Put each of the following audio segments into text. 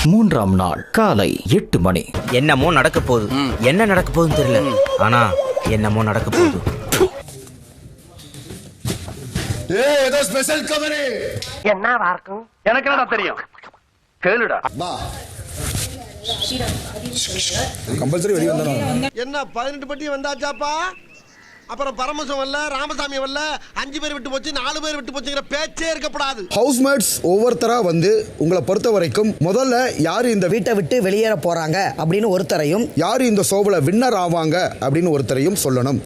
மூன்றாம் நாள் காலை 8 மணி. என்னமோ நடக்க போகுது. என்ன நடக்க போகுதுன்னு தெரியல, ஆனா என்னமோ நடக்க போகுது. ஏதோ ஸ்பெஷல் கவரி என்னவா இருக்கும்? எனக்கு என்ன தெரியும், கேளுடா. கம்பல்சரி வெளிய வந்தனும். என்ன 18 பட்டி வந்தாச்சாப்பா? அப்புறம் பரமசம் வரல, ராமசாமி வரல, 5 பேர் விட்டு போச்சு, 4 பேர் விட்டு போச்சுங்கிற பேச்சே இருக்கப்படாது. ஹவுஸ்மேட்ஸ் ஒவ்வொருத்தரா வந்து உங்களை பொறுத்த வரைக்கும் முதல்ல யாரு இந்த வீட்டை விட்டு வெளியேற போறாங்க அப்படின்னு ஒருத்தரையும், யாரு இந்த ஷோவுல வின்னர் ஆவாங்க அப்படின்னு ஒருத்தரையும் சொல்லணும்.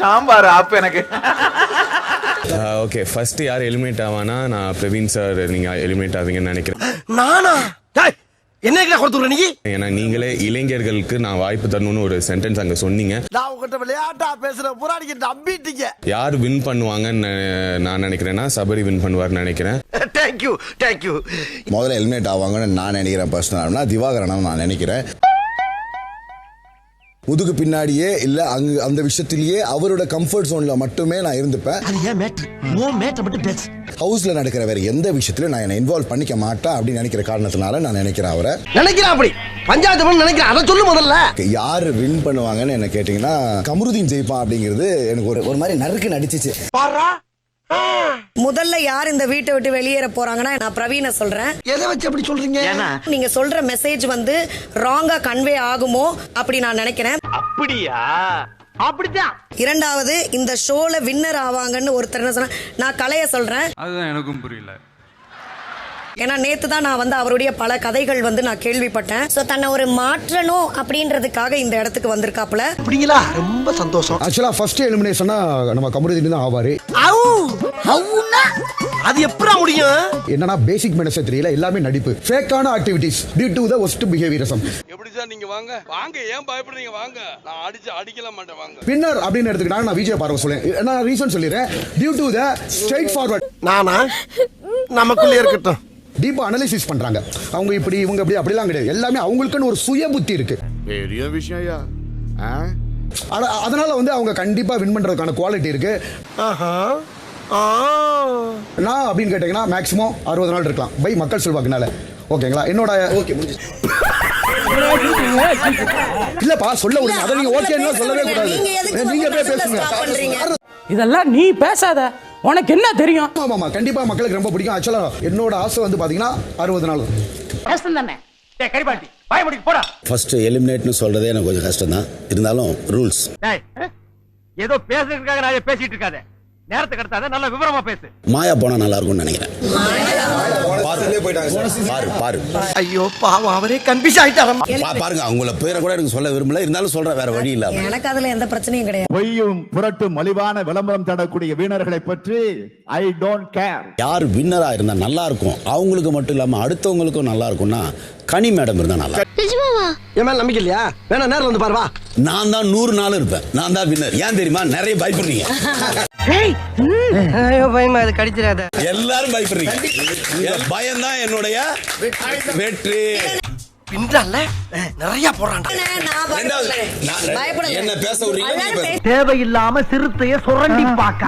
சாம்பார் ஆப் எனக்கு. ஓகே, ஃபர்ஸ்ட் யார் எலிமினேட் ஆவானா? நான் பிரவீன் சார் நீங்க எலிமினேட் ஆவீங்கன்னு நினைக்கிறேன். நானா? என்ன கொடுத்துற நீ? ஏன்னா நீங்களே இளைஞர்களுக்கு நான் வாய்ப்பு தரணும்னு ஒரு சென்டென்ஸ் அங்க சொன்னீங்க. நான் உங்ககிட்ட விளையாட்டா பேசுற புராணிக்கு நம்பிட்டீங்க. யார் வின் பண்ணுவாங்கன்னு நான் நினைக்கிறேன்னா சபரி வின் பண்ணுவார்னு நினைக்கிறேன். Thank you thank you. முதல்ல எலிமினேட் ஆவாங்கன்னு நான் நினைக்கிறேன். பர்சனலா திவாகரனா நான் நினைக்கிறேன். முதுகு பின்னாடியே இல்ல அங்க அந்த விஷயத்திலேயே அவரோட கம்ஃபர்ட் ஜோன்ல மட்டுமே நான் இருந்துப்பேன். அது ஏன் மேட்டர்? ஓ மேட்டர் மட்டும் பேசு. ஹவுஸ்ல நடக்கிற வேற எந்த விஷயத்திலும் நான் என்ன இன்வால்வ் பண்ணிக்க மாட்டேன் அப்படின்னு நினைக்கிற காரணத்தினால நான் நினைக்கிறேன் அவரை. நினைக்கிறேன் அப்படி பஞ்சாயத்து பண்ண நினைக்கிறேன். அதை சொல்லு முதல்ல. யார் வின் பண்ணுவாங்கன்னு என்ன கேட்டீங்கன்னா கமருதீன் ஜெயிப்பான் அப்படிங்கிறது எனக்கு ஒரு மாதிரி நறுக்கு நடிச்சிச்சு. முதல்ல யார் இந்த வீட்டை விட்டு வெளியேற போறாங்கன்னா நான் பிரவீனை சொல்றேன். எதை வச்சு அப்படி சொல்றீங்க? நீங்க சொல்ற மெசேஜ் வந்து ராங்கா கன்வே ஆகுமோ அப்படி நான் நினைக்கிறேன். அப்படியா? அப்படிதான். இரண்டாவது, இந்த ஷோல வின்னர் ஆவாங்கன்னு ஒருத்தர் என்ன சொன்னா, நான் கலைய சொல்றேன். அதுதான் எனக்கும் புரியல. ஏன்னா நேத்து தான் நான் வந்து அவருடைய பல கதைகள் வந்து நான் கேள்விப்பட்டேன். சோ தன்னை ஒரு மாற்றணும் அப்படின்றதுக்காக இந்த இடத்துக்கு வந்திருக்காப்ல. அப்படிங்களா? ரொம்ப சந்தோஷம். ஆக்சுவலா ஃபர்ஸ்ட் எலிமினேஷனா நம்ம கமருதீன் தான் ஆவாரு. அது எப்படா முடியும்? என்னன்னா பேசிக் மெனஸே தெரியல, எல்லாமே நடிப்பு, ஃபேக்கான activities due to the worst behaviourism. எப்படி சார் நீங்க வாங்க வாங்க, ஏன் பயப்படுறீங்க? வாங்க, நான் அடிக்கல மாட்டேன். வாங்க. வின்னர் அப்படின்னு எடுத்துக்கிட்டா நான் விஜய் பார்வை சொல்றேன். நான் ரீசன் சொல்லிறேன். Due to the straight forward. நானா நமக்குள்ளே இருக்கட்டும். டீப்பா அனலைசிஸ் பண்றாங்க. அவங்க இப்படி இவங்க இப்படி அப்படிலாம் கிடையாது. எல்லாமே அவங்களுக்குன்னு ஒரு சுய புத்தி இருக்கு. பெரிய விஷயம் ஐயா. அதனால வந்து அவங்க கண்டிப்பா வின் பண்றதுக்கான குவாலிட்டி இருக்கு. நான் அப்படின்னு கேட்டீங்கன்னா மேக்ஸிமம் 60 நாள் இருக்கலாம் பை மக்கள் செல்வாக்குனால. ஓகேங்களா? என்னோட ஓகே முடிஞ்சு. இல்லப்பா சொல்ல விடுங்க. அதை நீங்க ஓகேன்னு சொல்லவே கூடாது. நீங்க பேசுங்க. இதெல்லாம் நீ பேசாத, உனக்கு என்ன தெரியும்? ஆமாமா, கண்டிப்பா மக்களுக்கு ரொம்ப பிடிக்கும். ஆக்சுவலா என்னோட ஆசை வந்து பாத்தீங்கன்னா 60 நாள். ஃபர்ஸ்ட் எலிமினேட்னு சொல்றதே எனக்கு கொஞ்சம் கஷ்டம் தான். இருந்தாலும் ரூல்ஸ். ஏதோ பேசுறதுக்காக நான் பேசிட்டு இருக்காத, நேரத்தை கடத்தாத, நல்ல விவரமா பேசு. மாயா போனா நல்லா இருக்கும்னு நினைக்கிறேன். பாரு. ஐயோ பாவம், அவரே கன்ஃபியூஸ் ஆயிட்டாரு. பாருங்க, அவங்கள பேரை கூட எனக்கு சொல்ல விரும்பல, இருந்தாலும் சொல்ற, வேற வழி இல்ல. எனக்கு அதுல எந்த பிரச்சனையும் கிடையாது. பொய்யும் புரட்டும் மலிவான விளம்பரம் தரக்கூடிய வீணர்களை பற்றி ஐ டோன்ட் கேர். யார் வின்னரா இருந்தா நல்லா இருக்கும், அவங்களுக்கு மட்டும் இல்லாம அடுத்தவங்களுக்கும் நல்லா இருக்கும்னா கனி மேடம் இருந்தா நல்லா. என் மேல நம்பிக்கை இல்லையா? வேணா நேர்ல வந்து பாருவா. நான் தான் 100 நாள் இருப்பேன். நான் தான் வின்னர். ஏன் தெரியுமா? நிறைய பயப்படுறீங்க. பயமா அது கடிச்சிடாத. எல்லாரும் பயப்படுறீங்க. பயம் தான் என்னுடைய வெற்றி. பின்றால நிறைய போறான்டா. என்ன பேச விடுறீங்க? தேவையில்லாம சிறுத்தைய சுரண்டி பாக்க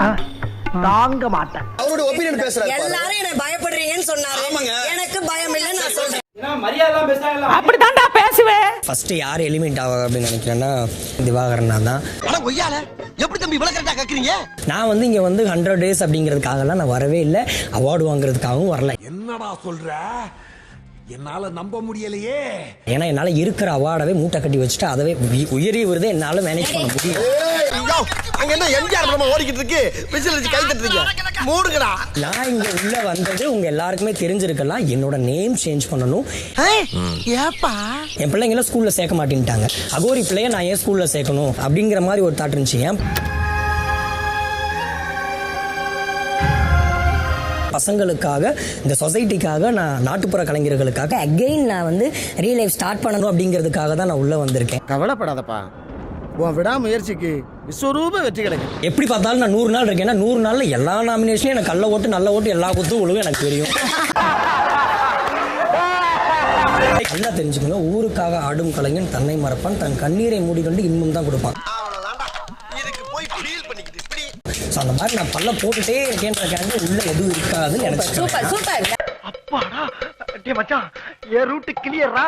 தாங்க மாட்டேன். அவரோட ஒபினியன் பேசுறாரு. எல்லாரும் என்ன பயப்படுறீங்கன்னு சொன்னாரு. எனக்கு பயம் இல்ல, நான் சொல்றேன். அப்படித்தான்டா பேசுவேன். ஃபர்ஸ்ட் யார் எலிமெண்ட் ஆவாங்க அப்படின்னு நினைக்கிறேன்னா திவாகரன் தான். அட ஒய்யால எப்படி தம்பி இவ்வளவு கரெக்ட்டா கேக்குறீங்க? நான் வந்து இங்க வந்து 100 days அப்படிங்கிறதுக்காகலாம் நான் வரவே இல்லை. அவார்டு வாங்குறதுக்காகவும் வரல. என்னடா சொல்ற? என்னால நம்ப முடியலையே. ஏன்னா என்னால இருக்கிற அவார்டவே மூட்டை கட்டி வச்சுட்டு அதவே உயரிய விருதை என்னால மேனேஜ் பண்ண முடியும். அங்க என்ன எம்ஜிஆர் படம் ஓடிக்கிட்டு இருக்கு, விசில் வச்சு கை தட்டுறீங்க, மூடுங்கடா. நான் இங்க உள்ள வந்தது உங்க எல்லாருக்குமே தெரிஞ்சிருக்கலாம். என்னோட நேம் சேஞ்ச் பண்ணணும். ஏப்பா என் பிள்ளைங்கள ஸ்கூல்ல சேர்க்க மாட்டேன்ட்டாங்க. அகோரி பிள்ளைய நான் ஏன் ஸ்கூல்ல சேர்க்கணும் அப்படிங்கிற மாதிரி ஒரு தாட் இருந்துச்சு. பசங்களுக்காக, இந்த சொசைட்டிக்காக, நான் நாட்டுப்புற கலைஞர்களுக்காக அகைன் நான் வந்து ரியல் லைஃப் ஸ்டார்ட் பண்ணணும் அப்படிங்கிறதுக்காக தான் நான் உள்ள வந்திருக்கேன். கவலைப்படாதப்பா, உன் விடாமுயற்சிக்கு விஸ்வரூப வெற்றி கிடைக்கும். எப்படி பார்த்தாலும் நான் 100 நாள் இருக்கேன்னா 100 நாள்ல எல்லா நாமினேஷனும் எனக்கு கள்ள ஓட்டு நல்ல ஓட்டு எல்லா குத்தும் ஒழுங்கும் எனக்கு தெரியும். நல்லா தெரிஞ்சுக்கணும், ஊருக்காக ஆடும் கலைஞன் தன்னை மறப்பான், தன் கண்ணீரை மூடிக்கொண்டு இன்பம் தான் கொடுப்பான். அந்த மாதிரி நான் பல்ல போட்டுட்டே இருக்கேன்ற உள்ள எதுவும் இருக்காதுன்னு நினைச்சேன். அப்பாடா, டேய் மச்சான், என் ரூட் கிளியரா